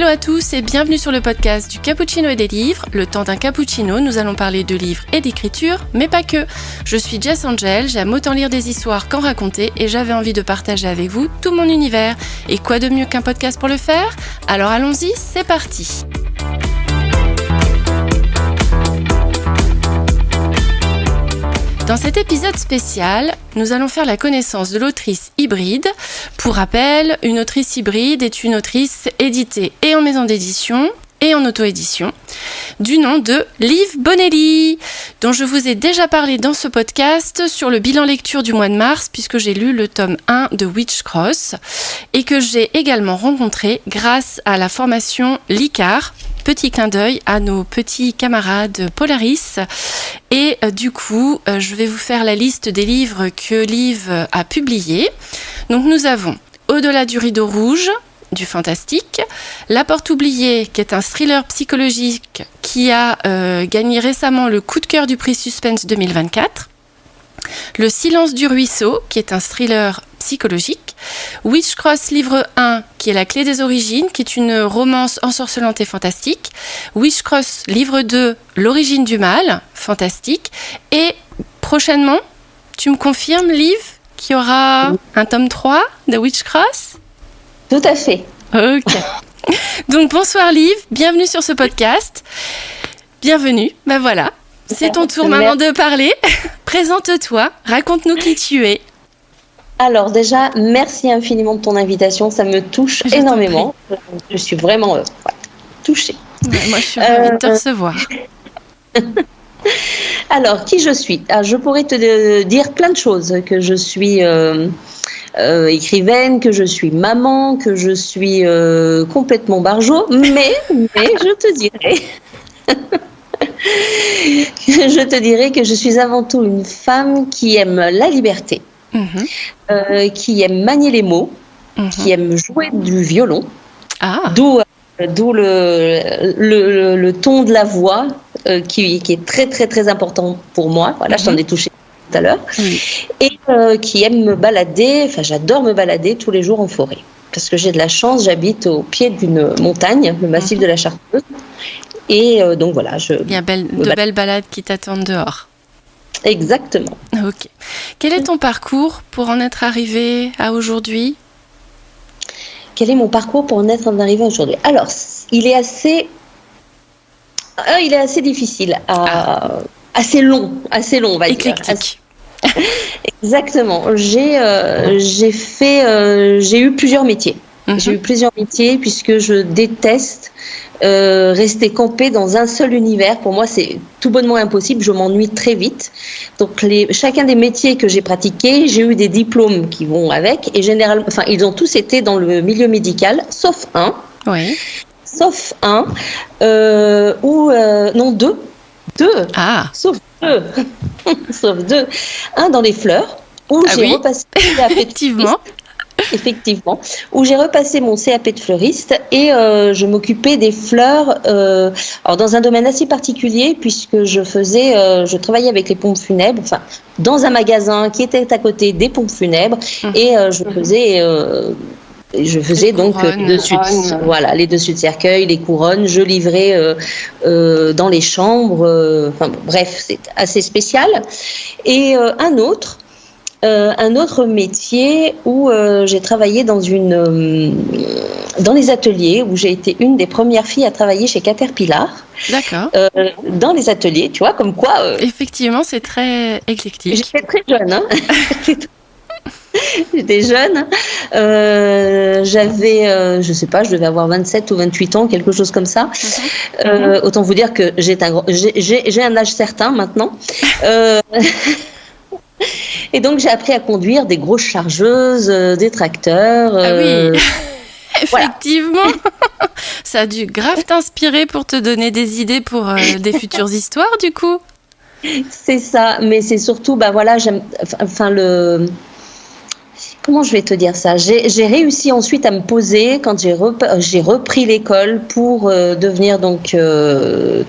Hello à tous et bienvenue sur le podcast du Cappuccino et des livres. Le temps d'un cappuccino, nous allons parler de livres et d'écriture, mais pas que. Je suis Jess Angel, j'aime autant lire des histoires qu'en raconter et j'avais envie de partager avec vous tout mon univers. Et quoi de mieux qu'un podcast pour le faire ? Alors allons-y, c'est parti. Dans cet épisode spécial, nous allons faire la connaissance de l'autrice hybride. Pour rappel, une autrice hybride est une autrice éditée et en maison d'édition et en auto-édition, du nom de Liv Bonelli, dont je vous ai déjà parlé dans ce podcast sur le bilan lecture du mois de mars, puisque j'ai lu le tome 1 de Witchcross, et que j'ai également rencontré grâce à la formation Licard. Petit clin d'œil à nos petits camarades Polaris. Et du coup, je vais vous faire la liste des livres que Liv a publiés. Donc nous avons Au-delà du rideau rouge, du fantastique, La porte oubliée, qui est un thriller psychologique qui a gagné récemment le coup de cœur du prix Suspense 2024. Le silence du ruisseau, qui est un thriller psychologique. Witchcross livre 1, qui est la clé des origines, qui est une romance ensorcelante et fantastique. Witchcross livre 2, l'origine du mal, fantastique. Et prochainement, tu me confirmes, Liv, qu'il y aura un tome 3 de Witchcross ? Tout à fait. Ok. Donc bonsoir Liv, bienvenue sur ce podcast. Bienvenue, ben voilà. C'est ton tour maintenant de parler. Présente-toi, raconte-nous qui tu es. Alors déjà, merci infiniment de ton invitation, ça me touche énormément. Je suis vraiment touchée. Ouais, moi, je suis ravie de te recevoir. Alors, qui je suis ? Je pourrais te dire plein de choses, que je suis écrivaine, que je suis maman, que je suis complètement barjo, mais je te dirais... Je te dirais que je suis avant tout une femme qui aime la liberté, qui aime manier les mots, qui aime jouer du violon, d'où le ton de la voix qui est très très très important pour moi. Voilà, je t'en ai touché tout à l'heure. Et qui aime me balader, j'adore me balader tous les jours en forêt. Parce que j'ai de la chance, j'habite au pied d'une montagne, le massif de la Chartreuse. Et donc voilà, il y a de belles balades qui t'attendent dehors. Exactement. Ok. Quel est ton parcours pour en être arrivé à aujourd'hui ? Quel est mon parcours pour en être arrivé à aujourd'hui ? Alors, il est assez difficile, assez long, on va éclectique. Dire. Exactement. J'ai eu plusieurs métiers. J'ai eu plusieurs métiers puisque je déteste rester campée dans un seul univers. Pour moi, c'est tout bonnement impossible. Je m'ennuie très vite. Donc, chacun des métiers que j'ai pratiqués, j'ai eu des diplômes qui vont avec. Et généralement, ils ont tous été dans le milieu médical, sauf un. Oui. Sauf un. Non, deux. Sauf deux. Sauf deux. Un dans les fleurs, où j'ai repassé Effectivement, où j'ai repassé mon CAP de fleuriste et je m'occupais des fleurs alors dans un domaine assez particulier puisque je travaillais avec les pompes funèbres, dans un magasin qui était à côté des pompes funèbres et je faisais donc les dessus de cercueil, les couronnes, je livrais dans les chambres, bref, c'est assez spécial. Et un autre métier où j'ai travaillé dans les ateliers, où j'ai été une des premières filles à travailler chez Caterpillar. D'accord. Dans les ateliers, tu vois, comme quoi... Effectivement, c'est très éclectique. J'étais très jeune, hein. J'étais jeune. J'avais, je sais pas, je devais avoir 27 ou 28 ans, quelque chose comme ça. Autant vous dire que j'ai un âge certain maintenant. Et donc, j'ai appris à conduire des grosses chargeuses, des tracteurs. Oui, effectivement. Voilà. Ça a dû grave t'inspirer pour te donner des idées pour des futures histoires, du coup. C'est ça, mais c'est surtout, comment je vais te dire ça ? J'ai réussi ensuite à me poser quand j'ai repris l'école pour devenir donc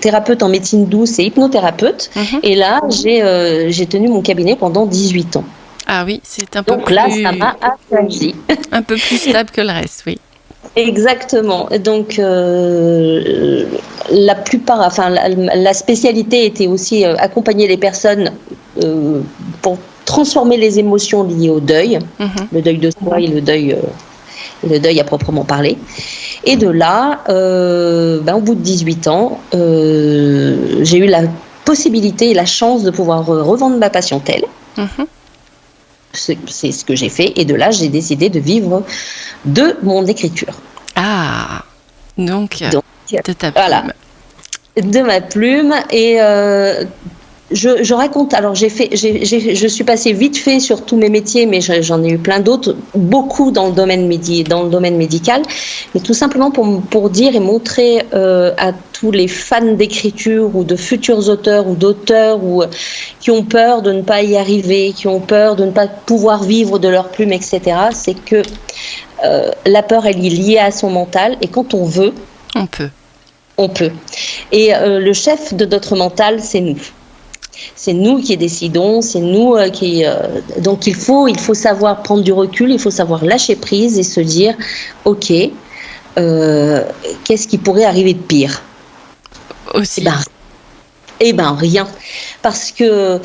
thérapeute en médecine douce et hypnothérapeute. Et là, j'ai tenu mon cabinet pendant 18 ans. Ah oui, c'est un peu plus... Donc là, ça m'a affranchi. Un peu plus stable que le reste, oui. Exactement. Donc, la plupart, enfin, la spécialité était aussi accompagner les personnes pour transformer les émotions liées au deuil, le deuil de soi et le deuil à proprement parler. Et de là, au bout de 18 ans, j'ai eu la possibilité et la chance de pouvoir revendre ma patientèle. C'est ce que j'ai fait. Et de là, j'ai décidé de vivre de mon écriture. Ah, donc de ta plume. Voilà, de ma plume. Et je raconte. Alors, je suis passée vite fait sur tous mes métiers, mais j'en ai eu plein d'autres, beaucoup dans le domaine médical. Mais tout simplement pour dire et montrer à tous les fans d'écriture ou de futurs auteurs ou d'auteurs qui ont peur de ne pas y arriver, qui ont peur de ne pas pouvoir vivre de leur plume, etc. C'est que la peur, elle est liée à son mental, et quand on veut, on peut. Et le chef de notre mental, c'est nous. C'est nous qui décidons, c'est nous donc il faut savoir prendre du recul, il faut savoir lâcher prise et se dire, ok, qu'est-ce qui pourrait arriver de pire aussi? Eh ben rien, parce que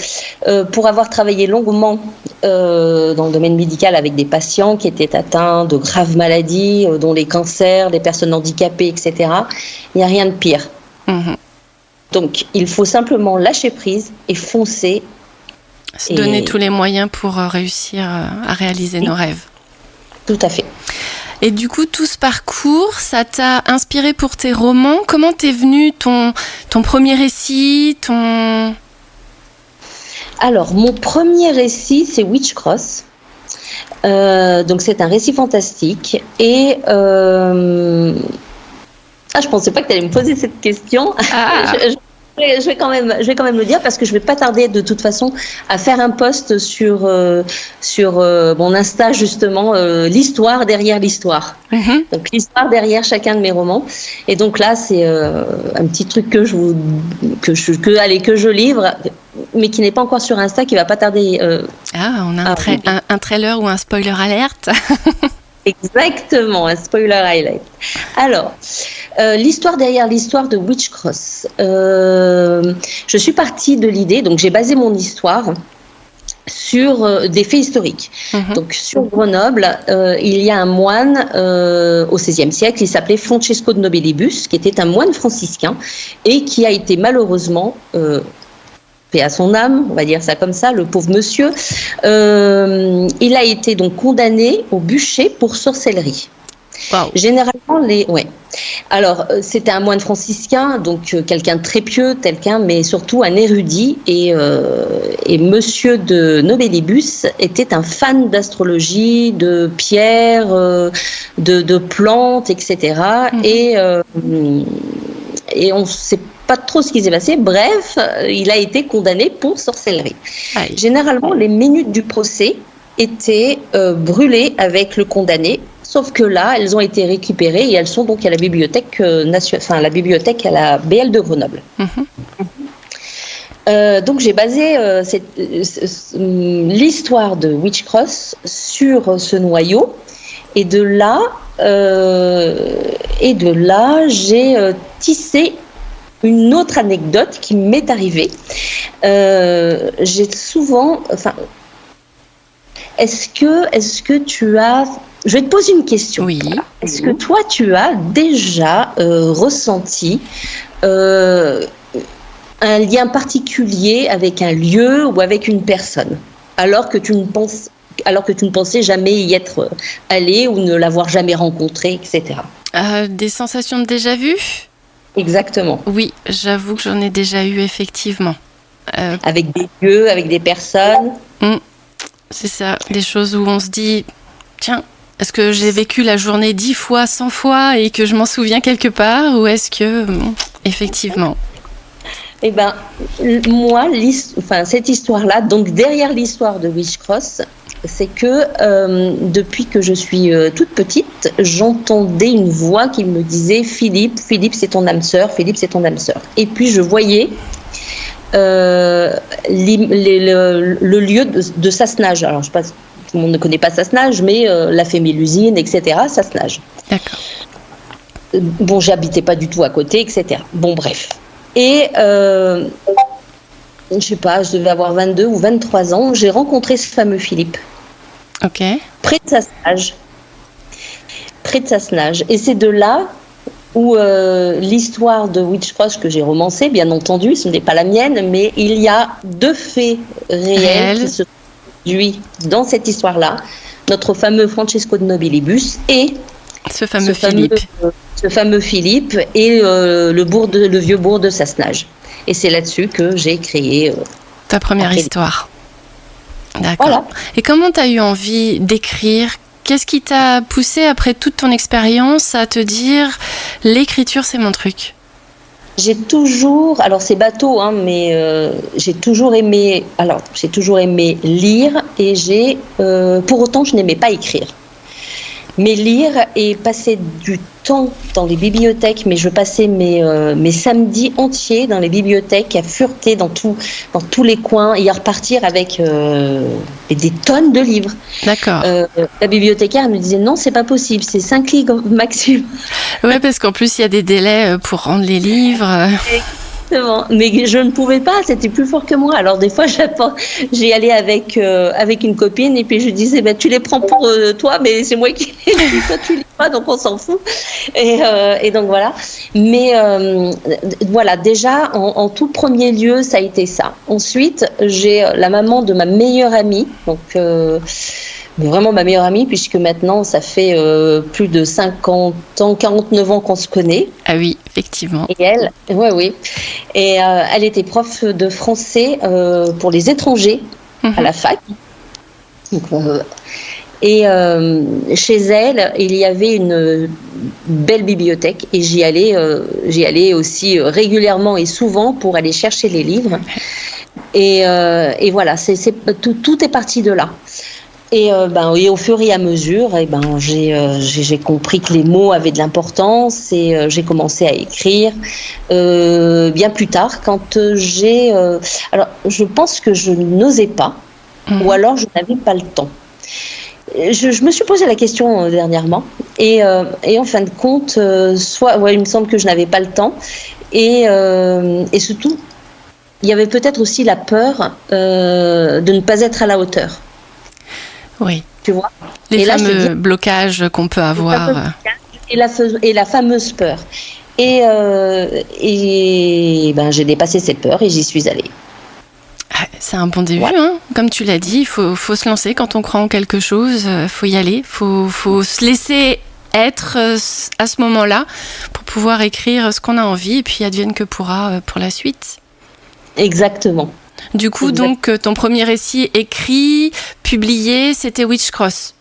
pour avoir travaillé longuement dans le domaine médical avec des patients qui étaient atteints de graves maladies, dont les cancers, les personnes handicapées, etc., il n'y a rien de pire. Donc, il faut simplement lâcher prise et foncer. Se donner tous les moyens pour réussir à réaliser nos rêves. Tout à fait. Et du coup, tout ce parcours, ça t'a inspiré pour tes romans. Comment t'es venu ton premier récit, Alors, mon premier récit, c'est Witchcross. Donc, c'est un récit fantastique. Et... je pensais pas que tu allais me poser cette question. Je vais quand même le dire, parce que je vais pas tarder de toute façon à faire un post sur mon Insta, justement, l'histoire derrière l'histoire. Donc l'histoire derrière chacun de mes romans. Et donc là, c'est un petit truc que je livre, mais qui n'est pas encore sur Insta, qui va pas tarder. On a un trailer ou un spoiler alerte. Exactement, un spoiler highlight. Alors, l'histoire derrière l'histoire de Witchcross. Je suis partie de l'idée, donc j'ai basé mon histoire sur des faits historiques. Donc sur Grenoble, il y a un moine au XVIe siècle, il s'appelait Francesco de Nobelibus, qui était un moine franciscain et qui a été malheureusement... paix à son âme, on va dire ça comme ça, le pauvre monsieur, il a été donc condamné au bûcher pour sorcellerie. Wow. Généralement, alors, c'était un moine franciscain, donc quelqu'un de très pieux, mais surtout un érudit, et monsieur de Nobelibus était un fan d'astrologie, de pierres, de plantes, etc. Et on ne sait pas trop ce qui s'est passé. Bref, il a été condamné pour sorcellerie. Aïe. Généralement, les minutes du procès étaient brûlées avec le condamné, sauf que là, elles ont été récupérées et elles sont donc à la bibliothèque la bibliothèque à la BL de Grenoble. Donc j'ai basé l'histoire de Witchcross sur ce noyau, et de là j'ai tissé une autre anecdote qui m'est arrivée. J'ai souvent... Est-ce que tu as... Je vais te poser une question. Oui. Est-ce que toi, tu as déjà ressenti un lien particulier avec un lieu ou avec une personne, alors que tu ne pensais jamais y être allé ou ne l'avoir jamais rencontré, etc. Des sensations de déjà-vu ? Exactement. Oui, j'avoue que j'en ai déjà eu, effectivement. Avec des lieux, avec des personnes. C'est ça, des choses où on se dit, tiens, est-ce que j'ai vécu la journée 10 fois, 100 fois et que je m'en souviens quelque part, ou est-ce que, effectivement... Eh bien, moi, cette histoire-là, donc derrière l'histoire de Witchcross, c'est que depuis que je suis toute petite, j'entendais une voix qui me disait « Philippe, c'est ton âme sœur, Philippe, c'est ton âme sœur ». Et puis je voyais le lieu de Sassenage. Alors, je sais pas, tout le monde ne connaît pas Sassenage, mais la Fémélusine, etc., Sassenage. D'accord. Bon, j'habitais pas du tout à côté, etc. Bon, bref. Et je sais pas, je devais avoir 22 ou 23 ans, j'ai rencontré ce fameux Philippe. Ok. Près de Sassenage. Et c'est de là où l'histoire de Witchcross que j'ai romancée, bien entendu, ce n'est pas la mienne, mais il y a 2 faits réels qui se produisent dans cette histoire-là. Notre fameux Francesco de Nobilibus et ce fameux Philippe et le vieux bourg de Sassenage. Et c'est là-dessus que j'ai créé ta première histoire. D'accord. Voilà. Et comment tu as eu envie d'écrire ? Qu'est-ce qui t'a poussé, après toute ton expérience, à te dire l'écriture, c'est mon truc ? J'ai toujours, alors c'est bateau, hein, mais j'ai toujours aimé lire et pour autant, je n'aimais pas écrire. Mais lire et passer du temps dans les bibliothèques, mais je passais mes samedis entiers dans les bibliothèques à fureter dans tous les coins et à repartir avec des tonnes de livres. D'accord. La bibliothécaire me disait non, c'est pas possible, c'est 5 clics maximum. Ouais, parce qu'en plus il y a des délais pour rendre les livres. Exactement. Mais je ne pouvais pas, c'était plus fort que moi. Alors des fois, j'y allais avec une copine et puis je disais, tu les prends pour toi, mais c'est moi qui les lis, toi tu lis pas, donc on s'en fout. Et donc voilà. Mais voilà, déjà en tout premier lieu, ça a été ça. Ensuite, j'ai la maman de ma meilleure amie, donc vraiment ma meilleure amie, puisque maintenant ça fait plus de 50 ans, 49 ans qu'on se connaît. Ah oui, effectivement. Et elle, oui. Et elle était prof de français pour les étrangers à la fac. Donc, et chez elle, il y avait une belle bibliothèque et j'y allais aussi régulièrement et souvent pour aller chercher les livres. Et voilà, tout est parti de là. Et au fur et à mesure, j'ai compris que les mots avaient de l'importance et j'ai commencé à écrire bien plus tard quand alors, je pense que je n'osais pas ou alors je n'avais pas le temps. Je me suis posé la question dernièrement et en fin de compte, il me semble que je n'avais pas le temps et surtout, il y avait peut-être aussi la peur de ne pas être à la hauteur. Oui. Tu vois ? Les fameux blocages qu'on peut avoir. Et la fameuse peur. Et j'ai dépassé cette peur et j'y suis allée. C'est un bon début, hein. Comme tu l'as dit, il faut se lancer quand on croit en quelque chose, faut y aller, faut se laisser être à ce moment-là pour pouvoir écrire ce qu'on a envie et puis advienne que pourra pour la suite. Exactement. Du coup, donc, ton premier récit écrit, publié, c'était Witchcross.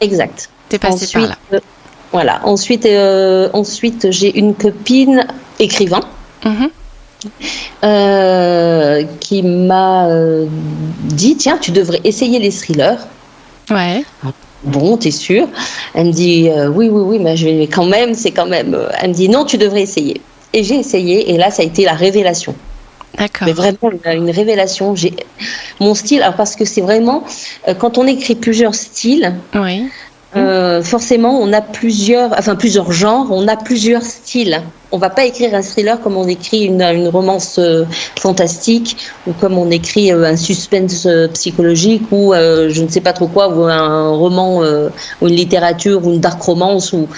Exact. T'es passé par là. Voilà. Ensuite, j'ai une copine écrivain qui m'a dit, tiens, tu devrais essayer les thrillers. Ouais. Bon, t'es sûre ? Elle me dit, oui, mais je vais quand même, Elle me dit, non, tu devrais essayer. Et j'ai essayé, et là, ça a été la révélation. D'accord. Mais vraiment une révélation. Mon style, alors parce que c'est vraiment quand on écrit plusieurs styles, forcément on a plusieurs genres, on a plusieurs styles. On va pas écrire un thriller comme on écrit une romance fantastique ou comme on écrit un suspense psychologique ou je ne sais pas trop quoi, ou un roman ou une littérature ou une dark romance ou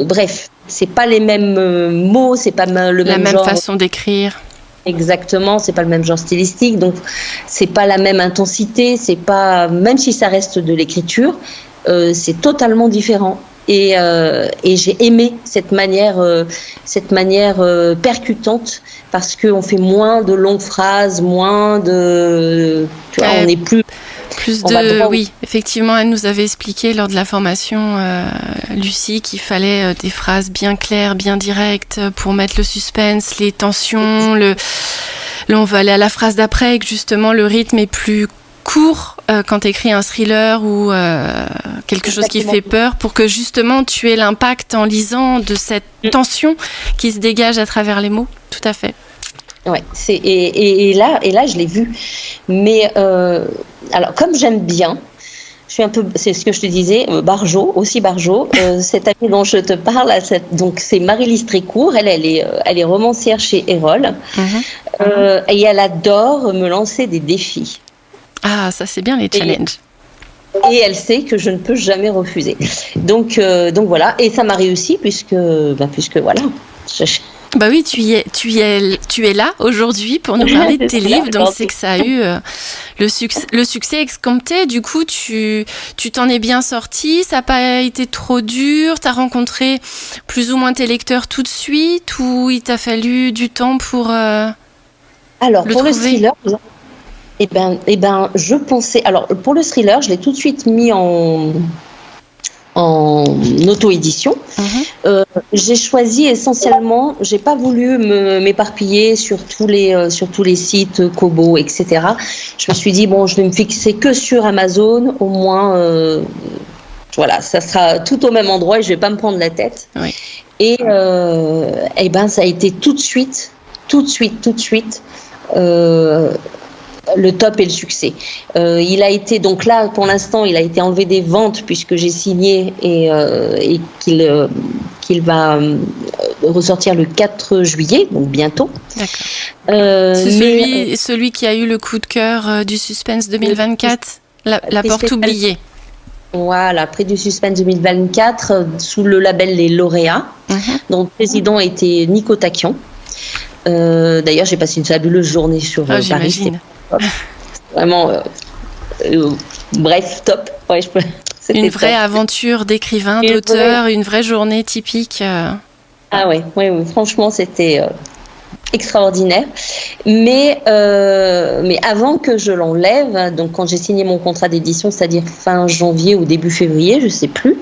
bref, c'est pas les mêmes mots, c'est pas le même genre. La même façon d'écrire. Exactement, c'est pas le même genre stylistique, donc c'est pas la même intensité, c'est pas, même si ça reste de l'écriture, c'est totalement différent. Et j'ai aimé cette manière percutante parce qu'on fait moins de longues phrases, moins de, tu vois, on n'est plus oui, effectivement, elle nous avait expliqué lors de la formation, Lucie, qu'il fallait des phrases bien claires, bien directes pour mettre le suspense, les tensions. Là, on va aller à la phrase d'après et que justement le rythme est plus court quand tu écris un thriller ou quelque chose qui fait peur pour que justement tu aies l'impact en lisant de cette tension qui se dégage à travers les mots. Tout à fait. Ouais, et là je l'ai vu. Mais alors comme j'aime bien, Je suis un peu, c'est ce que je te disais, Barjot, aussi Barjot. Cette amie dont je te parle, donc c'est Marie-Lise Trécourt. Elle est romancière chez Erol. Et elle adore me lancer des défis. Ah, ça c'est bien les challenges. Et elle sait que je ne peux jamais refuser. Donc voilà. Et ça m'a réussi puisque voilà. Bah oui, tu es là aujourd'hui pour nous parler de tes livres, donc c'est que ça a eu le succès escompté. Du coup, tu t'en es bien sorti, ça n'a pas été trop dur, tu as rencontré plus ou moins tes lecteurs tout de suite, ou il t'a fallu du temps pour Alors, le pour trouver. le thriller, je pensais... Alors, pour le thriller, je l'ai tout de suite mis en auto-édition. J'ai choisi essentiellement, j'ai pas voulu m'éparpiller sur tous les sites Kobo, etc. Je me suis dit bon, je vais me fixer que sur Amazon, au moins voilà, ça sera tout au même endroit et je vais pas me prendre la tête. Oui. Et ça a été tout de suite le top et le succès. Il a été, donc là, pour l'instant, il a été enlevé des ventes puisque j'ai signé et qu'il va ressortir le 4 juillet, donc bientôt. D'accord. C'est celui qui a eu le coup de cœur du Suspense 2024, la porte oubliée. Voilà, prix du Suspense 2024, sous le label Les Lauréats, dont le président était Nico Taquian. D'ailleurs, j'ai passé une fabuleuse journée sur Paris. J'imagine. Vraiment, bref, top. Ouais, une vraie aventure d'écrivain, d'auteur, une vraie journée typique. Ah oui, franchement, c'était extraordinaire. Mais avant que je l'enlève, donc quand j'ai signé mon contrat d'édition, c'est-à-dire fin janvier ou début février, je ne sais plus,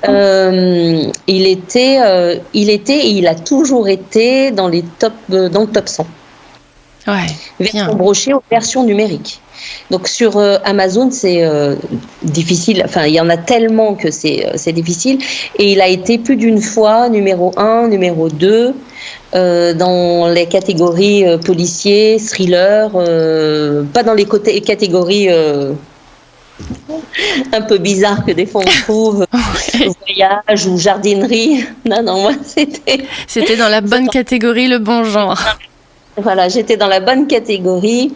il était et il a toujours été dans le top 100. Ouais, version brochée aux versions numériques. Donc sur Amazon, c'est difficile. Enfin, il y en a tellement que c'est difficile. Et il a été plus d'une fois numéro 1, numéro 2 dans les catégories policiers, thriller, pas dans les catégories un peu bizarres que des fois on trouve, voyage ou jardinerie. Non, moi C'était dans la bonne catégorie, le bon genre. Voilà, j'étais dans la bonne catégorie.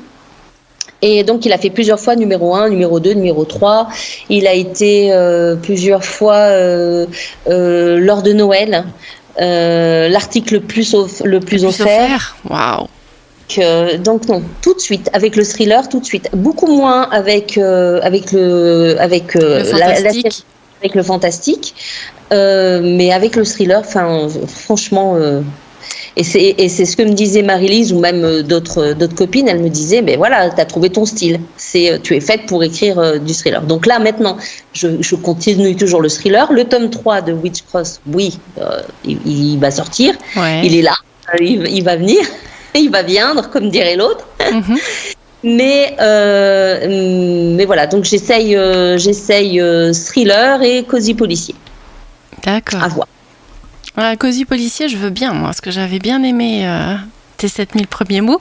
Et donc, il a fait plusieurs fois numéro 1, numéro 2, numéro 3. Il a été plusieurs fois lors de Noël, l'article le plus offert. Waouh! Donc non, tout de suite, avec le thriller, tout de suite. Beaucoup moins avec le fantastique. Avec le fantastique. Mais avec le thriller, franchement... Et c'est ce que me disait Marie-Lise ou même d'autres copines. Elles me disaient, mais voilà, tu as trouvé ton style. Tu es faite pour écrire du thriller. Donc là, maintenant, je continue toujours le thriller. Le tome 3 de Witch Cross, oui, il va sortir. Ouais. Il est là, il va venir, il va viendre, comme dirait l'autre. Mais voilà, donc j'essaye thriller et cosy policier. D'accord. À voir. Cosy policier, je veux bien, moi, parce que j'avais bien aimé tes 7000 premiers mots.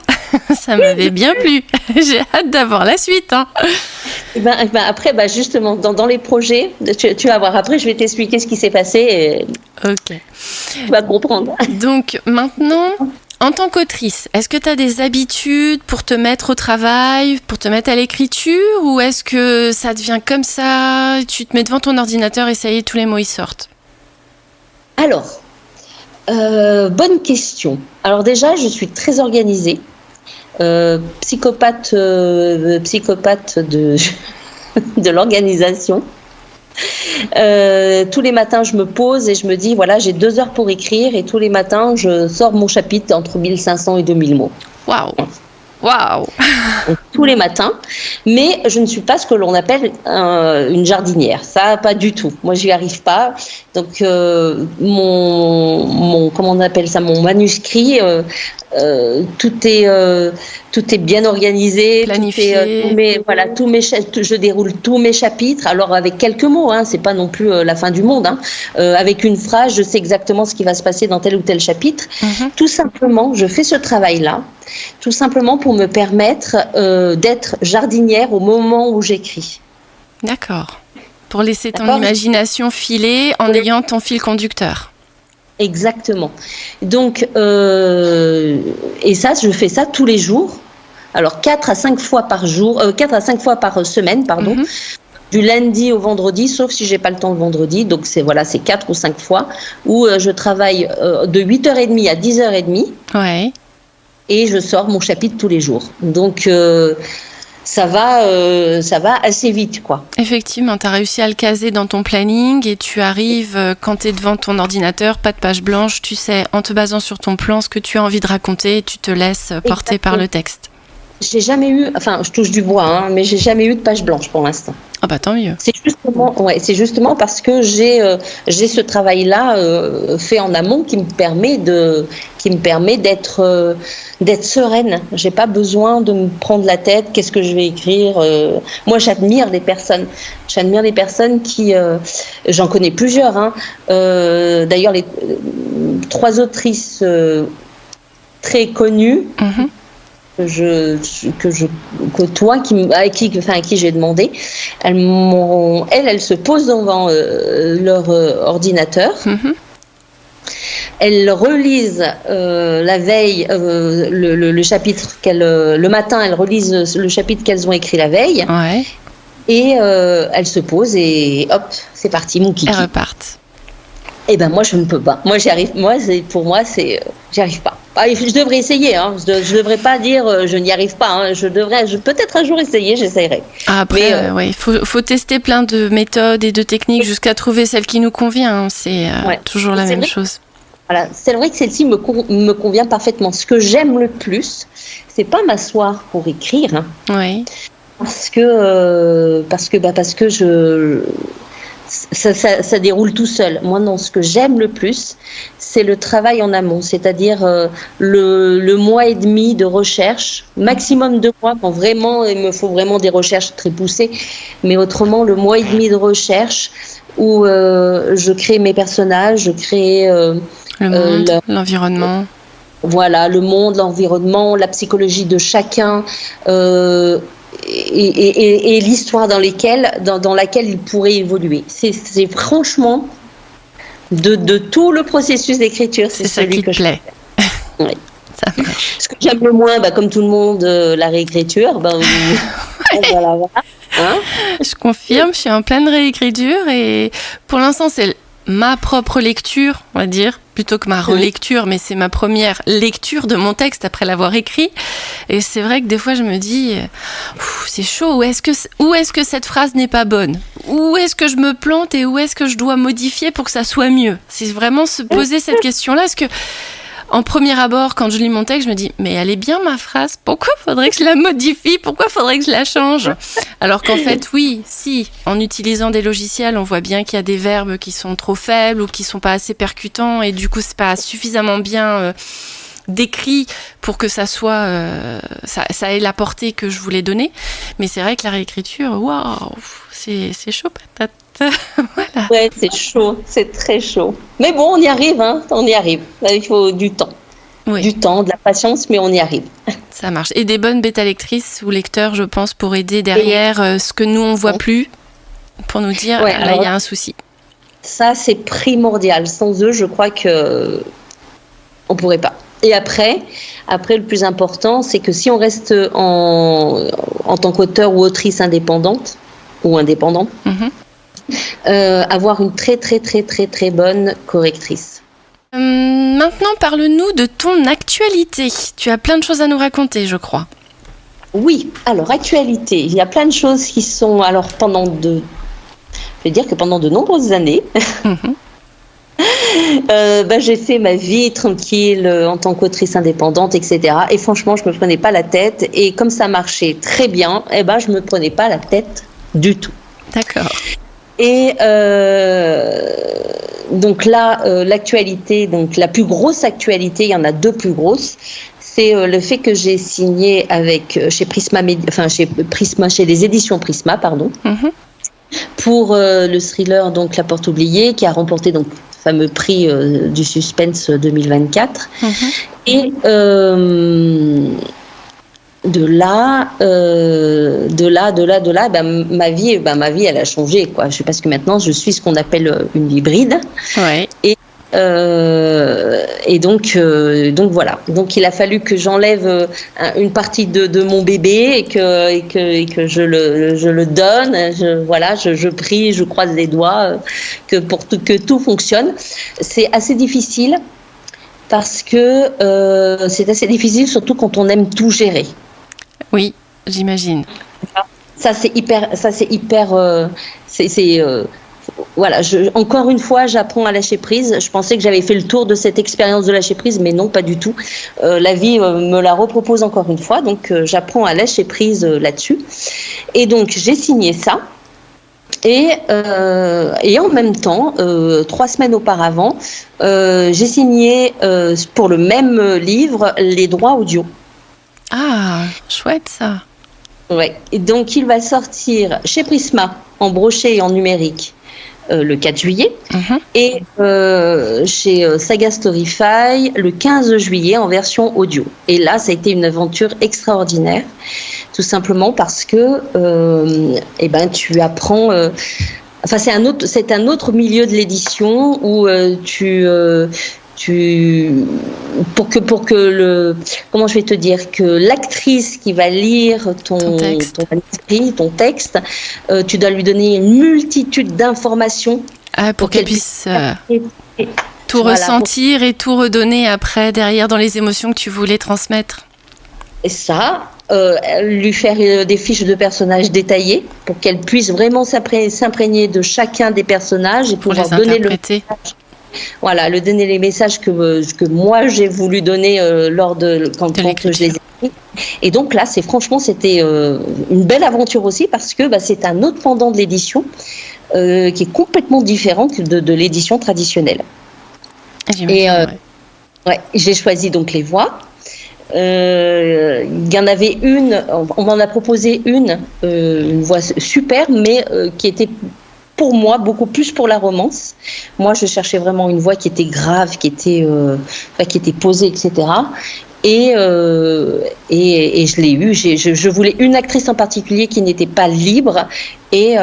Ça m'avait bien plu. J'ai hâte d'avoir la suite. Hein. Après, justement, dans les projets, tu vas voir. Après, je vais t'expliquer ce qui s'est passé. Ok. Tu vas comprendre. Donc, maintenant, en tant qu'autrice, est-ce que tu as des habitudes pour te mettre au travail, pour te mettre à l'écriture, ou est-ce que ça devient comme ça, tu te mets devant ton ordinateur et ça y est, tous les mots, ils sortent ? Alors, bonne question. Alors déjà, je suis très organisée, psychopathe de l'organisation. Tous les matins, je me pose et je me dis, voilà, j'ai 2 heures pour écrire et tous les matins, je sors mon chapitre entre 1500 et 2000 mots. Waouh! Tous les matins, mais je ne suis pas ce que l'on appelle une jardinière, ça pas du tout, moi j'y arrive pas, donc mon comment on appelle ça, mon manuscrit, tout est bien organisé, planifié. Je déroule tous mes chapitres, alors avec quelques mots, hein, c'est pas non plus la fin du monde, hein, avec une phrase, je sais exactement ce qui va se passer dans tel ou tel chapitre. Tout simplement, je fais ce travail-là, tout simplement pour me permettre d'être jardinière au moment où j'écris. D'accord. Pour laisser ton imagination filer en ayant ton fil conducteur. Exactement. Donc, et ça, je fais ça tous les jours. Alors, 4 à 5 fois par semaine, pardon. Du lundi au vendredi, sauf si j'ai pas le temps le vendredi. Donc, c'est 4 ou 5 fois où je travaille de 8h30 à 10h30. Ouais. Et je sors mon chapitre tous les jours. Donc, ça va assez vite, quoi. Effectivement, tu as réussi à le caser dans ton planning et tu arrives, quand tu es devant ton ordinateur, pas de page blanche, tu sais, en te basant sur ton plan, ce que tu as envie de raconter et tu te laisses porter par le texte. J'ai jamais eu, enfin, je touche du bois, mais j'ai jamais eu de page blanche pour l'instant. Ah bah tant mieux. C'est justement parce que j'ai ce travail-là fait en amont qui me permet d'être sereine. J'ai pas besoin de me prendre la tête. Qu'est-ce que je vais écrire Moi, j'admire les personnes. J'admire les personnes qui, j'en connais plusieurs. D'ailleurs, les 3 autrices très connues. Que je côtoie, à qui j'ai demandé, elles se posent devant leur ordinateur. Elles relisent la veille le chapitre le matin. Elles relisent le chapitre qu'elles ont écrit la veille. Ouais. Et elles se posent et hop, c'est parti, mon kiki. Elles repartent. Eh ben moi je ne peux pas. J'y arrive pas. Je devrais essayer. Je devrais pas dire je n'y arrive pas. Je devrais peut-être un jour essayer. J'essaierai. Après, il faut tester plein de méthodes et de techniques jusqu'à trouver celle qui nous convient. C'est toujours la même chose. Voilà, c'est vrai que celle-ci me convient parfaitement. Ce que j'aime le plus, c'est pas m'asseoir pour écrire. Oui. Parce que ça déroule tout seul. Moi, non, ce que j'aime le plus, c'est le travail en amont, c'est-à-dire le mois et demi de recherche, maximum 2 mois, quand vraiment il me faut vraiment des recherches très poussées, mais autrement, le mois et demi de recherche où je crée mes personnages, je crée le monde, l'environnement. Voilà, le monde, l'environnement, la psychologie de chacun. Et l'histoire dans laquelle il pourrait évoluer. C'est franchement de tout le processus d'écriture, c'est ça celui qui te plaît. Oui. Ça marche. Ce que j'aime le moins, comme tout le monde, la réécriture. Voilà. Je confirme, je suis en pleine réécriture et pour l'instant c'est ma propre lecture, on va dire, plutôt que ma relecture, mais c'est ma première lecture de mon texte après l'avoir écrit. Et c'est vrai que des fois, je me dis, c'est chaud, où est-ce que cette phrase n'est pas bonne ? Où est-ce que je me plante et où est-ce que je dois modifier pour que ça soit mieux ? C'est vraiment se poser cette question-là, parce que en premier abord, quand je lis mon texte, je me dis, mais elle est bien ma phrase, pourquoi faudrait que je la modifie ? Pourquoi faudrait que je la change ? Alors qu'en fait, oui, si, en utilisant des logiciels, on voit bien qu'il y a des verbes qui sont trop faibles ou qui sont pas assez percutants et du coup, c'est pas suffisamment bien décrit pour que ça soit, ça ait la portée que je voulais donner. Mais c'est vrai que la réécriture, waouh, c'est chaud patate. Voilà. Ouais, c'est chaud, c'est très chaud. Mais bon, on y arrive, on y arrive. Il faut du temps. Oui. Du temps, de la patience, mais on y arrive. Ça marche. Et des bonnes bêta-lectrices ou lecteurs, je pense, pour aider derrière ce que nous, on ne voit plus, pour nous dire, là, il y a un souci. Ça, c'est primordial. Sans eux, je crois qu'on ne pourrait pas. Et après, le plus important, c'est que si on reste en tant qu'auteur ou autrice indépendante, ou indépendant, avoir une très, très, très, très, très bonne correctrice. Maintenant, parle-nous de ton actualité. Tu as plein de choses à nous raconter, je crois. Oui, alors actualité, il y a plein de choses qui sont, pendant de nombreuses années, j'ai fait ma vie tranquille en tant qu'autrice indépendante, etc. Et franchement, je me prenais pas la tête. Et comme ça marchait très bien, je me prenais pas la tête du tout. D'accord. Et donc là, l'actualité, donc la plus grosse actualité, il y en a 2 plus grosses, c'est le fait que j'ai signé chez les éditions Prisma, pardon, pour le thriller donc La Porte oubliée, qui a remporté donc le fameux prix du suspense 2024. Et de là, ma vie, elle a changé, quoi. Parce que maintenant, je suis ce qu'on appelle une hybride. Ouais. Et donc voilà. Donc il a fallu que j'enlève une partie de mon bébé et que je le donne. Je prie, je croise les doigts que tout fonctionne. C'est assez difficile parce que c'est assez difficile, surtout quand on aime tout gérer. Oui, j'imagine. Ça c'est hyper. Voilà, encore une fois, j'apprends à lâcher prise. Je pensais que j'avais fait le tour de cette expérience de lâcher prise, mais non, pas du tout. La vie me la repropose encore une fois, donc j'apprends à lâcher prise là-dessus. Et donc, j'ai signé ça. Et en même temps, 3 semaines auparavant, j'ai signé pour le même livre les droits audio. Ah, chouette ça. Ouais. Et donc, il va sortir chez Prisma en brochet et en numérique le 4 juillet et chez Saga Storyfy le 15 juillet en version audio. Et là, ça a été une aventure extraordinaire, tout simplement parce que tu apprends... c'est un autre milieu de l'édition où comment je vais te dire, que l'actrice qui va lire ton texte, tu dois lui donner une multitude d'informations pour qu'elle puisse tout ressentir et tout redonner après derrière dans les émotions que tu voulais transmettre. Et ça, lui faire des fiches de personnages détaillées pour qu'elle puisse vraiment s'imprégner de chacun des personnages et pour pouvoir les interpréter. Voilà, donner les messages que moi j'ai voulu donner quand je les ai écrits. Et donc là, c'était une belle aventure aussi parce que c'est un autre pendant de l'édition qui est complètement différent de l'édition traditionnelle. J'ai choisi donc les voix. Il y en avait une, on m'en a proposé une voix super, mais qui était pour moi beaucoup plus pour la romance. Moi, je cherchais vraiment une voix qui était grave, qui était posée, etc. Et je l'ai eu. Je voulais une actrice en particulier qui n'était pas libre et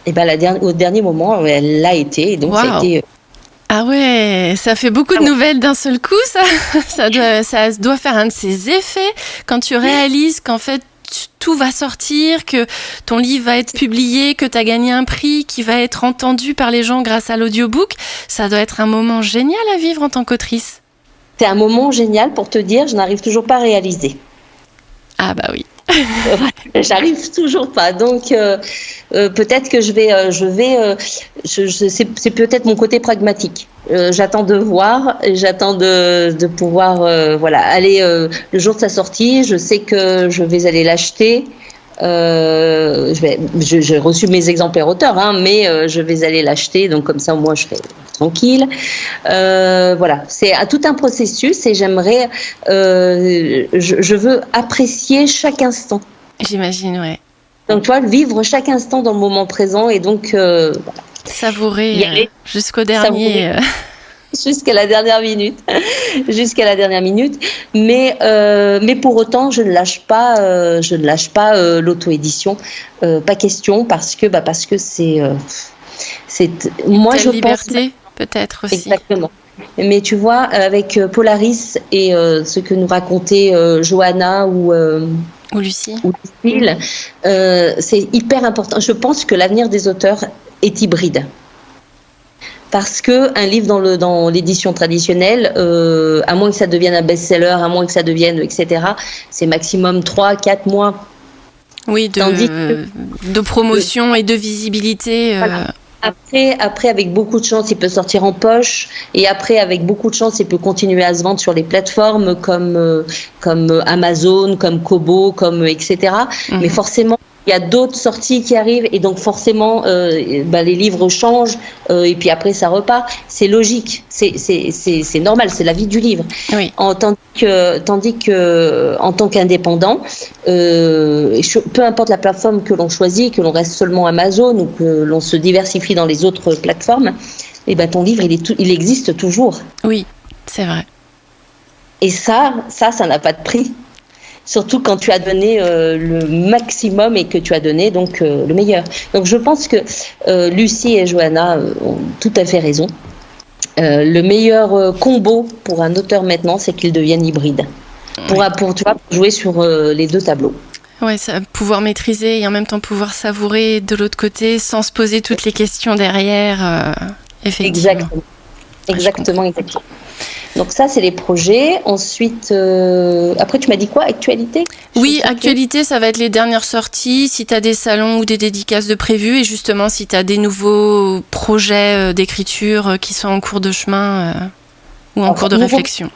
au dernier moment, elle l'a été. Et donc, ça a été. Ah ouais, ça fait beaucoup de nouvelles d'un seul coup, ça. Ça doit faire un de ses effets quand tu réalises qu'en fait, tout va sortir, que ton livre va être publié, que tu as gagné un prix, qui va être entendu par les gens grâce à l'audiobook. Ça doit être un moment génial à vivre en tant qu'autrice. C'est un moment génial pour te dire, je n'arrive toujours pas à réaliser. Ah bah oui. J'arrive toujours pas, donc peut-être que c'est peut-être mon côté pragmatique. J'attends de voir, j'attends de pouvoir aller le jour de sa sortie. Je sais que je vais aller l'acheter. J'ai reçu mes exemplaires auteurs, mais je vais aller l'acheter, donc comme ça au moins je serai tranquille. C'est tout un processus et j'aimerais, je veux apprécier chaque instant. J'imagine, ouais. Donc tu vois, vivre chaque instant dans le moment présent et donc savourer jusqu'au dernier. Jusqu'à la dernière minute, mais pour autant je ne lâche pas l'auto-édition, pas question, parce que c'est moi je liberté pense, peut-être aussi. Exactement. Mais tu vois, avec Polaris et ce que nous racontait Johanna ou Lucie, c'est hyper important. Je pense que l'avenir des auteurs est hybride. Parce que un livre dans l'édition traditionnelle, à moins que ça devienne un best-seller, à moins que ça devienne, etc., c'est maximum 3-4 mois. Oui, de promotion et de visibilité. Voilà. Après, avec beaucoup de chance, il peut sortir en poche. Et après, avec beaucoup de chance, il peut continuer à se vendre sur les plateformes comme Amazon, comme Kobo, etc. Mm-hmm. Mais forcément, il y a d'autres sorties qui arrivent et donc forcément les livres changent et puis après ça repart. C'est logique, c'est normal, c'est la vie du livre. Oui. Tandis que en tant qu'indépendant, peu importe la plateforme que l'on choisit, que l'on reste seulement Amazon ou que l'on se diversifie dans les autres plateformes, ton livre il existe toujours. Oui, c'est vrai. Et ça n'a pas de prix. Surtout quand tu as donné le maximum et que tu as donné donc le meilleur. Donc je pense que Lucie et Johanna ont tout à fait raison. Le meilleur combo pour un auteur maintenant, c'est qu'il devienne hybride. Pour jouer sur les deux tableaux. Ouais, ça, pouvoir maîtriser et en même temps pouvoir savourer de l'autre côté sans se poser toutes les questions derrière. Effectivement. Exactement. Donc ça, c'est les projets. Ensuite, après, tu m'as dit quoi? Actualité? Oui, actualité, ça va être les dernières sorties, si tu as des salons ou des dédicaces de prévues, et justement, si tu as des nouveaux projets d'écriture qui sont en cours de chemin ou en cours de réflexion.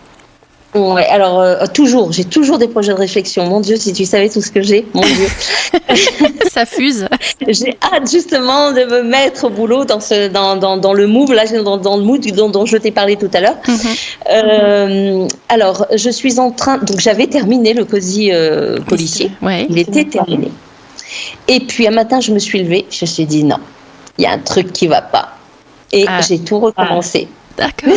Ouais, alors j'ai toujours des projets de réflexion. Mon Dieu, si tu savais tout ce que j'ai, mon Dieu. Ça fuse. J'ai hâte justement de me mettre au boulot dans le move, là, dans le mood dont je t'ai parlé tout à l'heure. Alors, je suis en train, donc j'avais terminé le cosy policier. Ouais. Il était terminé. Et puis un matin, je me suis levée, je me suis dit non, il y a un truc qui va pas. Et j'ai tout recommencé. D'accord.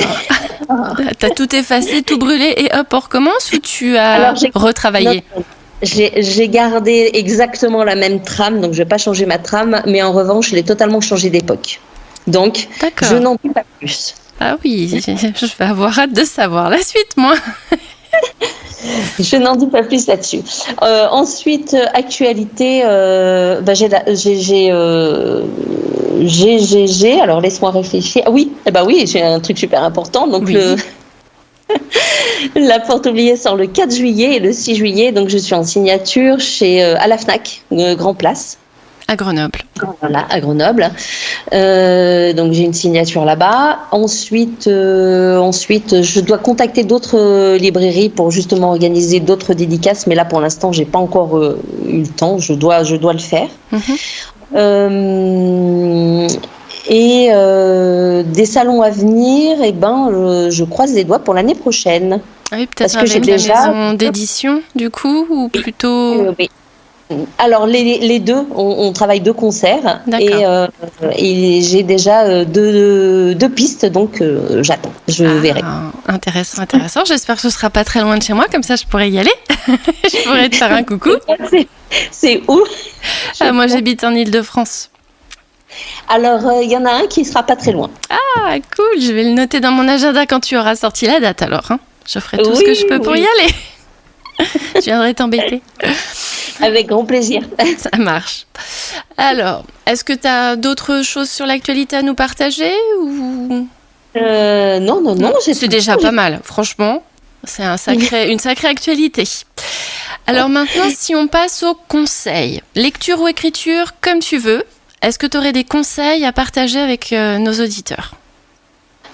T'as tout effacé, tout brûlé et hop, on recommence, ou tu as retravaillé? J'ai gardé exactement la même trame, donc je vais pas changer ma trame, mais en revanche, je l'ai totalement changé d'époque. Donc, je n'en dis pas plus. Ah oui, je vais avoir hâte de savoir la suite, moi. Je n'en dis pas plus là-dessus. Ensuite, actualité, j'ai alors laisse-moi réfléchir. Oui, j'ai un truc super important. Donc La Porte Oubliée sort le 4 juillet et le 6 juillet. Donc je suis en signature à la Fnac, Grand Place. À Grenoble. Voilà, à Grenoble. Donc j'ai une signature là-bas. Ensuite, je dois contacter d'autres librairies pour justement organiser d'autres dédicaces. Mais là, pour l'instant, j'ai pas encore eu le temps. Je dois le faire. Et des salons à venir, je croise les doigts pour l'année prochaine. Ah oui, peut-être avec la maison d'édition, du coup, ou plutôt... Oui. Alors, les deux, on travaille 2 concerts. Et j'ai déjà deux pistes, donc j'attends, je verrai. Intéressant. J'espère que ce sera pas très loin de chez moi, comme ça je pourrais y aller. Je pourrais te faire un coucou. C'est où? Moi, j'habite en Île-de-France. Alors, il y en a un qui sera pas très loin. Ah, cool. Je vais le noter dans mon agenda quand tu auras sorti la date, alors. Je ferai tout ce que je peux pour y aller. Je viendrai t'embêter. Avec grand plaisir. Ça marche. Alors, est-ce que tu as d'autres choses sur l'actualité à nous partager ou... Non. C'est déjà pas mal, franchement. C'est une sacrée actualité. Alors maintenant, si on passe aux conseils, lecture ou écriture, comme tu veux, est-ce que tu aurais des conseils à partager avec nos auditeurs ?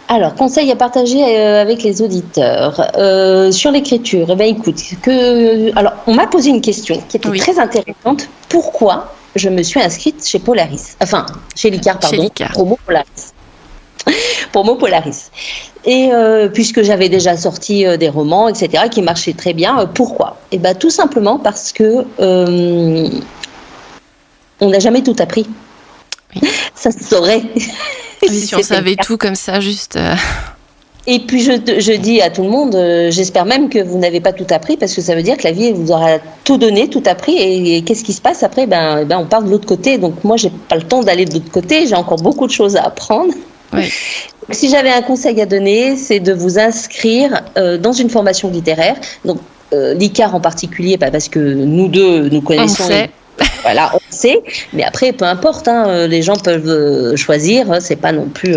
Alors, conseils à partager avec les auditeurs. Sur l'écriture, écoute, alors, on m'a posé une question qui était très intéressante. Pourquoi je me suis inscrite chez Polaris? Enfin, chez Licard, pardon. Chez Licard. Promo Polaris. Et puisque j'avais déjà sorti des romans, etc., qui marchaient très bien, pourquoi? Tout simplement parce que on n'a jamais tout appris. Oui. Ça se saurait. Oui, si on savait tout comme ça, juste... Et puis je dis à tout le monde, j'espère même que vous n'avez pas tout appris, parce que ça veut dire que la vie vous aura tout donné, tout appris, et qu'est-ce qui se passe après? On part de l'autre côté, donc moi j'ai pas le temps d'aller de l'autre côté, j'ai encore beaucoup de choses à apprendre. Oui. Si j'avais un conseil à donner, c'est de vous inscrire dans une formation littéraire, donc l'ICAR en particulier, parce que nous deux, nous connaissons... Voilà, on sait, mais après, peu importe, les gens peuvent choisir, c'est pas non plus...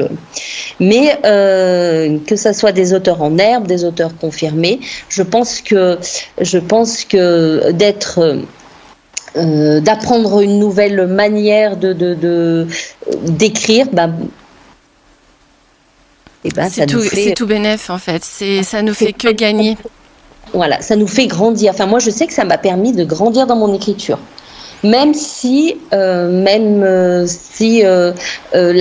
Mais que ça soit des auteurs en herbe, des auteurs confirmés, je pense que d'apprendre une nouvelle manière d'écrire, c'est tout bénef, en fait, ça nous fait que gagner. Voilà, ça nous fait grandir. Enfin, moi, je sais que ça m'a permis de grandir dans mon écriture. Même si la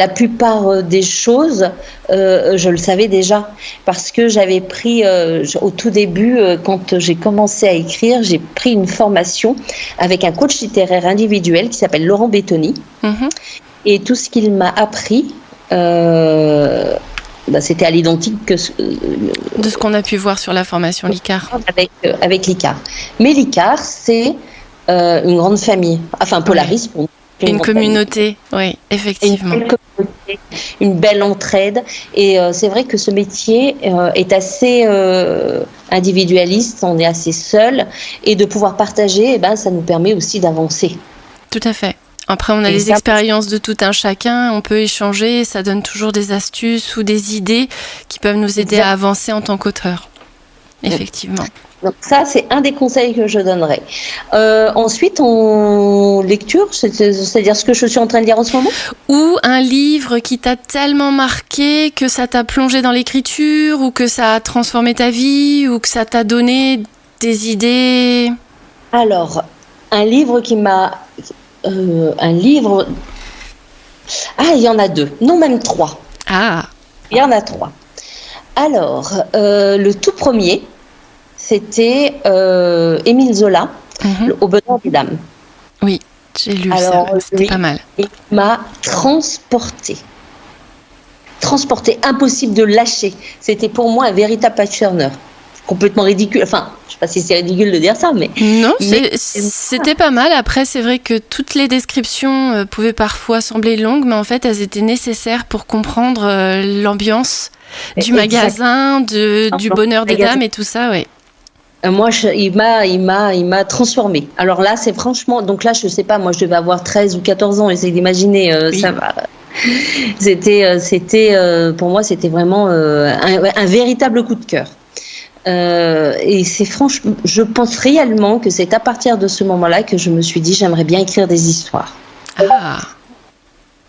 plupart des choses, je le savais déjà, parce que j'avais pris au tout début, quand j'ai commencé à écrire, j'ai pris une formation avec un coach littéraire individuel qui s'appelle Laurent Bettoni, et tout ce qu'il m'a appris c'était à l'identique que de ce qu'on a pu voir sur la formation l'ICAR. Avec l'ICAR. Mais l'ICAR, c'est une grande famille. Enfin, Polaris, pour nous. Une communauté, oui, effectivement. Une belle entraide. Et c'est vrai que ce métier est assez individualiste, on est assez seul. Et de pouvoir partager, ça nous permet aussi d'avancer. Tout à fait. Après, on a les expériences de tout un chacun, on peut échanger, ça donne toujours des astuces ou des idées qui peuvent nous aider à avancer en tant qu'auteur. Effectivement. Donc ça, c'est un des conseils que je donnerais. Ensuite, en lecture, c'est-à-dire ce que je suis en train de lire en ce moment. Ou un livre qui t'a tellement marqué que ça t'a plongé dans l'écriture, ou que ça a transformé ta vie, ou que ça t'a donné des idées. Alors, un livre qui m'a... il y en a 2. Non, même 3. Ah. Il y en a 3. Alors, le tout premier, c'était Émile Zola, Au bonheur des dames. Oui, j'ai lu ça, c'était pas mal. Il m'a transportée. Impossible de lâcher. C'était pour moi un véritable page-turner. Complètement ridicule. Enfin, je ne sais pas si c'est ridicule de dire ça, mais... Non, c'était pas mal. Après, c'est vrai que toutes les descriptions pouvaient parfois sembler longues, mais en fait, elles étaient nécessaires pour comprendre l'ambiance du magasin, du bonheur des dames et tout ça, oui. Moi, il m'a transformée. Alors là, c'est franchement... Donc là, je ne sais pas, moi, je devais avoir 13 ou 14 ans. Essayez d'imaginer, oui. Ça va... Pour moi, c'était vraiment un véritable coup de cœur. Et c'est franchement, je pense réellement que c'est à partir de ce moment-là que je me suis dit j'aimerais bien écrire des histoires. Ah.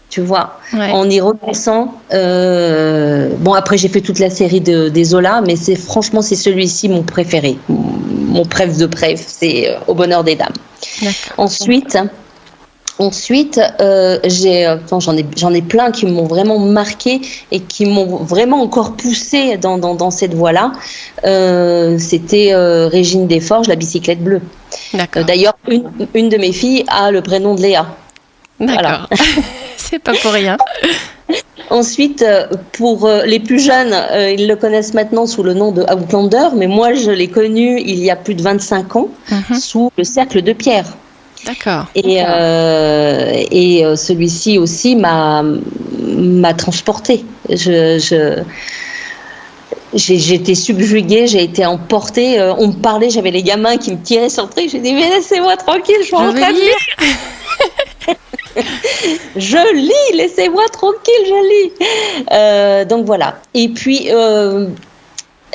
Tu vois, en y repensant. Bon, après j'ai fait toute la série des Zola, mais c'est celui-ci mon préféré, mon préf de préf, c'est Au bonheur des dames. D'accord. Ensuite, j'en ai plein qui m'ont vraiment marqué et qui m'ont vraiment encore poussé dans cette voie-là. C'était Régine Desforges, La bicyclette bleue. D'accord. D'ailleurs, une de mes filles a le prénom de Léa. D'accord. Voilà. C'est pas pour rien. Ensuite, pour les plus jeunes, ils le connaissent maintenant sous le nom de Outlander, mais moi, je l'ai connu il y a plus de 25 ans sous le Cercle de Pierre. D'accord. Et celui-ci aussi m'a transportée. J'étais subjuguée, j'ai été emportée. On me parlait, j'avais les gamins qui me tiraient sur le truc. J'ai dit mais laissez-moi tranquille, je suis en train de lire. Je lis, laissez-moi tranquille, je lis. Donc voilà. Et puis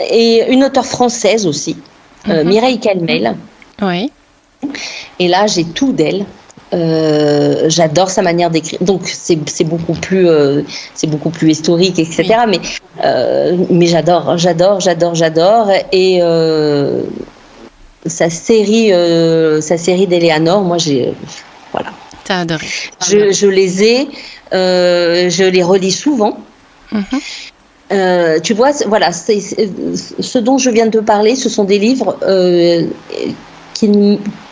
et une auteure française aussi, Mireille Calmel. Oui. Et là, j'ai tout d'elle. J'adore sa manière d'écrire. Donc, c'est beaucoup plus historique, etc. Oui. Mais j'adore. Et sa série d'Éléanore, moi, voilà. T'as adoré. Je les ai. Je les relis souvent. Tu vois, voilà. Ce dont je viens de te parler, ce sont des livres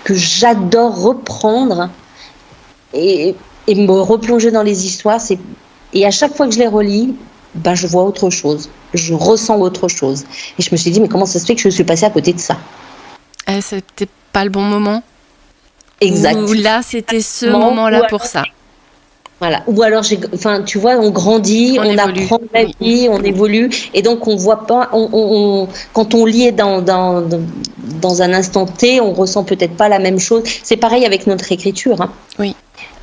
que j'adore reprendre et me replonger dans les histoires. Et à chaque fois que je les relis, je vois autre chose, je ressens autre chose. Et je me suis dit, mais comment ça se fait que je suis passée à côté de ça ? C'était pas le bon moment ? Exact. Ou là, c'était ce moment-là pour ça ? Voilà. Ou alors, tu vois, on grandit, on apprend la vie, on évolue, et donc on voit pas. Quand on lit dans un instant T, on ressent peut-être pas la même chose. C'est pareil avec notre écriture. Hein. Oui.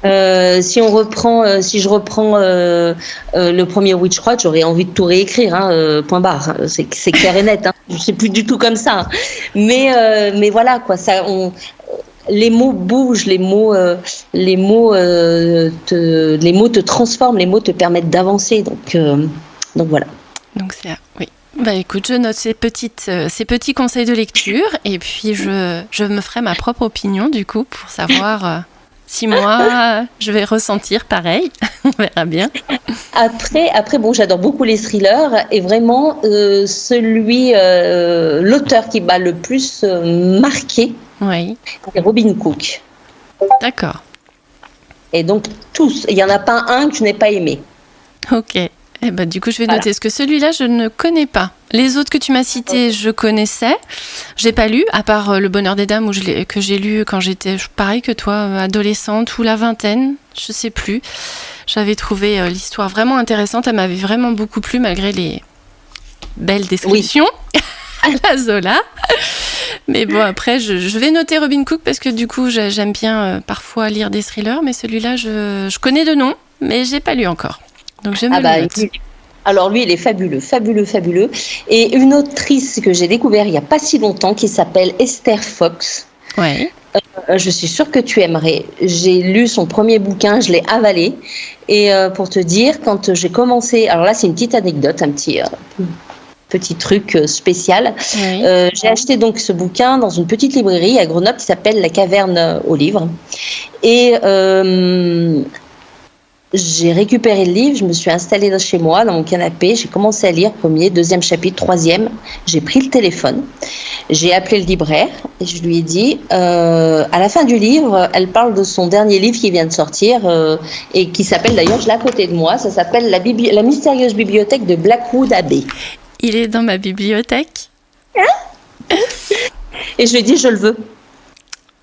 Si je reprends le premier Witchcraft, j'aurais envie de tout réécrire. Hein, point barre. C'est clair et net. Hein. Je sais plus du tout comme ça. Hein. Mais voilà quoi. Ça. Les mots bougent, les mots te transforment, les mots te permettent d'avancer. Donc voilà. Donc c'est oui. Écoute, je note ces petits conseils de lecture et puis je me ferai ma propre opinion du coup pour savoir si moi je vais ressentir pareil. On verra bien. Après bon, j'adore beaucoup les thrillers et vraiment l'auteur qui m'a le plus marqué. Oui. C'est Robin Cook. D'accord. Et donc tous, il n'y en a pas un que je n'ai pas aimé. Ok. Eh ben, du coup, je vais noter, parce que celui-là, je ne connais pas. Les autres que tu m'as cités, je connaissais. J'ai pas lu, à part Le Bonheur des Dames, que j'ai lu quand j'étais, pareil que toi, adolescente ou la vingtaine, je sais plus. J'avais trouvé l'histoire vraiment intéressante. Elle m'avait vraiment beaucoup plu, malgré les belles descriptions à la Zola. Mais bon, après, je vais noter Robin Cook, parce que du coup, j'aime bien parfois lire des thrillers, mais celui-là, je connais de nom, mais j'ai pas lu encore. Donc je me le note. Alors lui, il est fabuleux, fabuleux, fabuleux. Et une autrice que j'ai découvert il n'y a pas si longtemps, qui s'appelle Esther Fox. Ouais. Je suis sûre que tu aimerais. J'ai lu son premier bouquin, je l'ai avalé. Et pour te dire, quand j'ai commencé... Alors là, c'est une petite anecdote, un petit truc spécial. Oui. J'ai acheté donc ce bouquin dans une petite librairie à Grenoble qui s'appelle La Caverne aux Livres. Et... j'ai récupéré le livre, je me suis installée chez moi, dans mon canapé, j'ai commencé à lire premier, deuxième chapitre, troisième. J'ai pris le téléphone, j'ai appelé le libraire et je lui ai dit, à la fin du livre, elle parle de son dernier livre qui vient de sortir et qui s'appelle, d'ailleurs, je l'ai à côté de moi, ça s'appelle La mystérieuse bibliothèque de Blackwood Abbey. Il est dans ma bibliothèque. Et je lui ai dit, je le veux.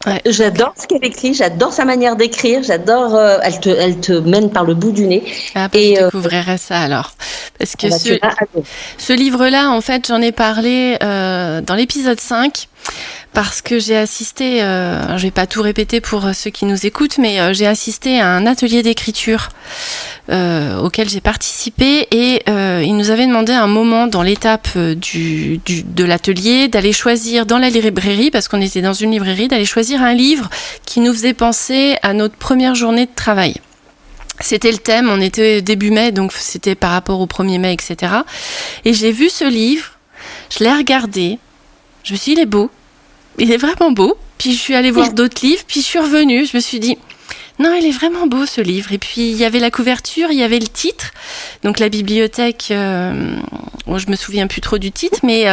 Ouais. J'adore ce qu'elle écrit, j'adore sa manière d'écrire, j'adore. Elle te mène par le bout du nez. Ah, bah, je découvrirai ça alors. Parce que ce livre-là, en fait, j'en ai parlé dans l'épisode 5. Parce que j'ai assisté, je vais pas tout répéter pour ceux qui nous écoutent, mais j'ai assisté à un atelier d'écriture auquel j'ai participé et il nous avait demandé un moment dans l'étape de l'atelier d'aller choisir dans la librairie, parce qu'on était dans une librairie, d'aller choisir un livre qui nous faisait penser à notre première journée de travail. C'était le thème, on était début mai, donc c'était par rapport au 1er mai, etc. Et j'ai vu ce livre, je l'ai regardé, je me suis dit, il est beau. Il est vraiment beau. Puis je suis allée voir d'autres livres, puis je suis revenue. Je me suis dit, non, il est vraiment beau ce livre. Et puis il y avait la couverture, il y avait le titre. Donc la bibliothèque, bon, je me souviens plus trop du titre, mais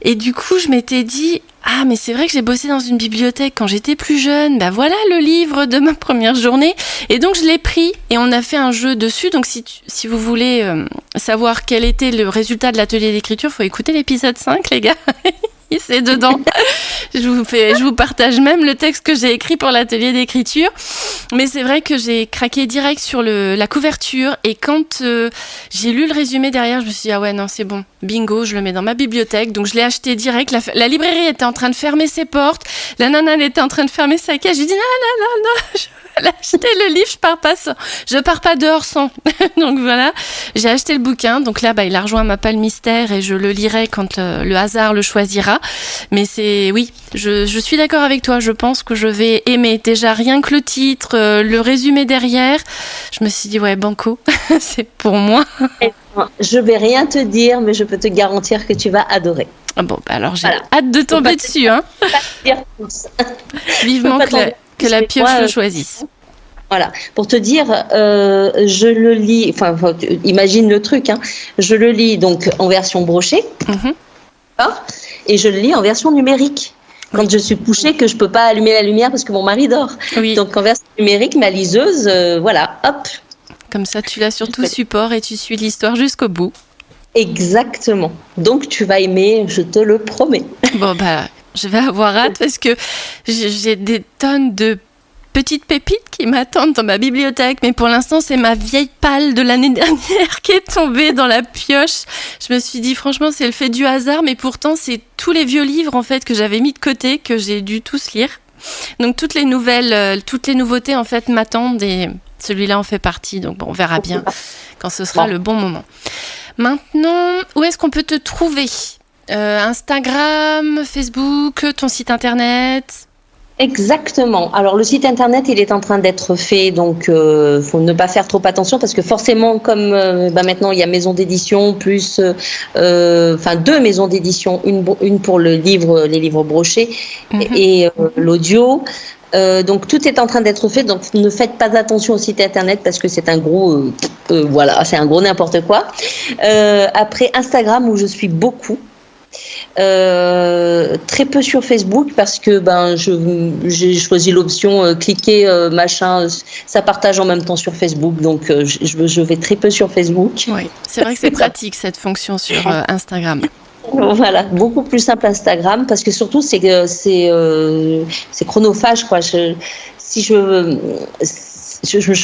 et du coup je m'étais dit, ah mais c'est vrai que j'ai bossé dans une bibliothèque quand j'étais plus jeune. Ben voilà le livre de ma première journée. Et donc je l'ai pris et on a fait un jeu dessus. Donc si vous voulez savoir quel était le résultat de l'atelier d'écriture, faut écouter l'épisode 5, les gars. C'est dedans. Je vous partage même le texte que j'ai écrit pour l'atelier d'écriture. Mais c'est vrai que j'ai craqué direct sur la couverture. Et quand j'ai lu le résumé derrière, je me suis dit, ah ouais, non, c'est bon. Bingo, je le mets dans ma bibliothèque. Donc je l'ai acheté direct. La librairie était en train de fermer ses portes. La nana, elle était en train de fermer sa caisse. Je lui ai dit, non, je vais acheter le livre. Je pars pas dehors sans. Donc voilà, j'ai acheté le bouquin. Donc là, il a rejoint ma palle mystère et je le lirai quand le hasard le choisira. Mais oui, je suis d'accord avec toi. Je pense que je vais aimer. Déjà, rien que le titre, le résumé derrière, je me suis dit, ouais, banco, c'est pour moi. Je vais rien te dire, mais je peux te garantir que tu vas adorer. Ah bon, alors j'ai hâte de tomber dessus. Hein. Vivement que la pioche le choisisse. Voilà, pour te dire, je le lis, enfin, imagine le truc, hein, je le lis donc en version brochée, et je le lis en version numérique. Quand je suis couchée, que je peux pas allumer la lumière parce que mon mari dort. Oui. Donc en version numérique, ma liseuse, voilà, hop. Comme ça, tu l'as sur tout support et tu suis l'histoire jusqu'au bout. Exactement. Donc tu vas aimer, je te le promets. Bon, je vais avoir hâte parce que j'ai des tonnes de petites pépites qui m'attendent dans ma bibliothèque, mais pour l'instant, c'est ma vieille palle de l'année dernière qui est tombée dans la pioche. Je me suis dit, franchement, c'est le fait du hasard, mais pourtant, c'est tous les vieux livres, en fait, que j'avais mis de côté, que j'ai dû tous lire. Donc, toutes les nouveautés, en fait, m'attendent et celui-là en fait partie. Donc, bon, on verra bien quand ce sera le bon moment. Maintenant, où est-ce qu'on peut te trouver ? Instagram, Facebook, ton site internet ? Exactement. Alors le site internet, il est en train d'être fait, donc faut ne pas faire trop attention parce que forcément, comme maintenant il y a maison d'édition plus, deux maisons d'édition, une pour les livres brochés et l'audio. Donc tout est en train d'être fait, donc ne faites pas attention au site internet parce que c'est un gros, c'est un gros n'importe quoi. Après Instagram où je suis beaucoup. Très peu sur Facebook parce que j'ai choisi l'option cliquer machin, ça partage en même temps sur Facebook, donc je vais très peu sur Facebook. Oui, c'est vrai que c'est pratique cette fonction sur Instagram. Voilà, beaucoup plus simple Instagram parce que surtout c'est chronophage quoi. Je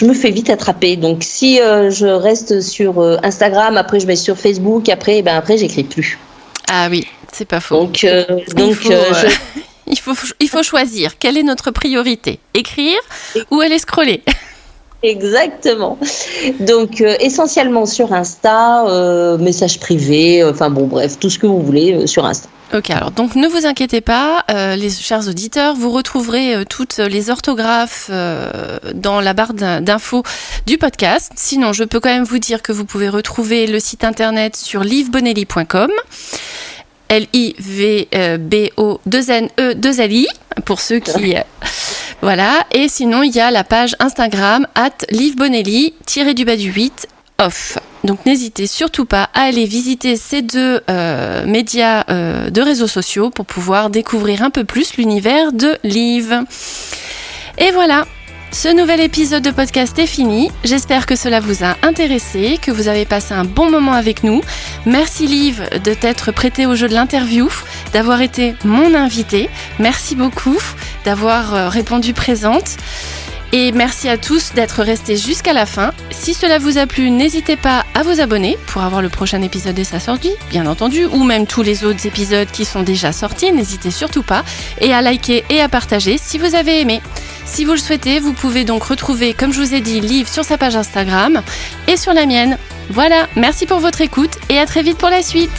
me fais vite attraper. Donc si je reste sur Instagram, après je vais sur Facebook, après j'écris plus. Ah oui, c'est pas faux. Donc il faut choisir. Quelle est notre priorité ? Écrire ou aller scroller ? Exactement. Donc essentiellement sur Insta, messages privés, bref, tout ce que vous voulez sur Insta. Ok, alors donc ne vous inquiétez pas, les chers auditeurs, vous retrouverez toutes les orthographes dans la barre d'infos du podcast. Sinon, je peux quand même vous dire que vous pouvez retrouver le site internet sur livebonelli.com. LIVBO2NE2LI pour ceux qui... Voilà, et sinon il y a la page Instagram @livebonelli_8 off. Donc n'hésitez surtout pas à aller visiter ces deux médias de réseaux sociaux pour pouvoir découvrir un peu plus l'univers de Liv. Et voilà, ce nouvel épisode de podcast est fini. J'espère que cela vous a intéressé, que vous avez passé un bon moment avec nous. Merci Liv de t'être prêtée au jeu de l'interview, d'avoir été mon invitée. Merci beaucoup d'avoir répondu présente. Et merci à tous d'être restés jusqu'à la fin. Si cela vous a plu, n'hésitez pas à vous abonner pour avoir le prochain épisode de sa sortie, bien entendu, ou même tous les autres épisodes qui sont déjà sortis, n'hésitez surtout pas, et à liker et à partager si vous avez aimé. Si vous le souhaitez, vous pouvez donc retrouver, comme je vous ai dit, Liv sur sa page Instagram et sur la mienne. Voilà, merci pour votre écoute et à très vite pour la suite.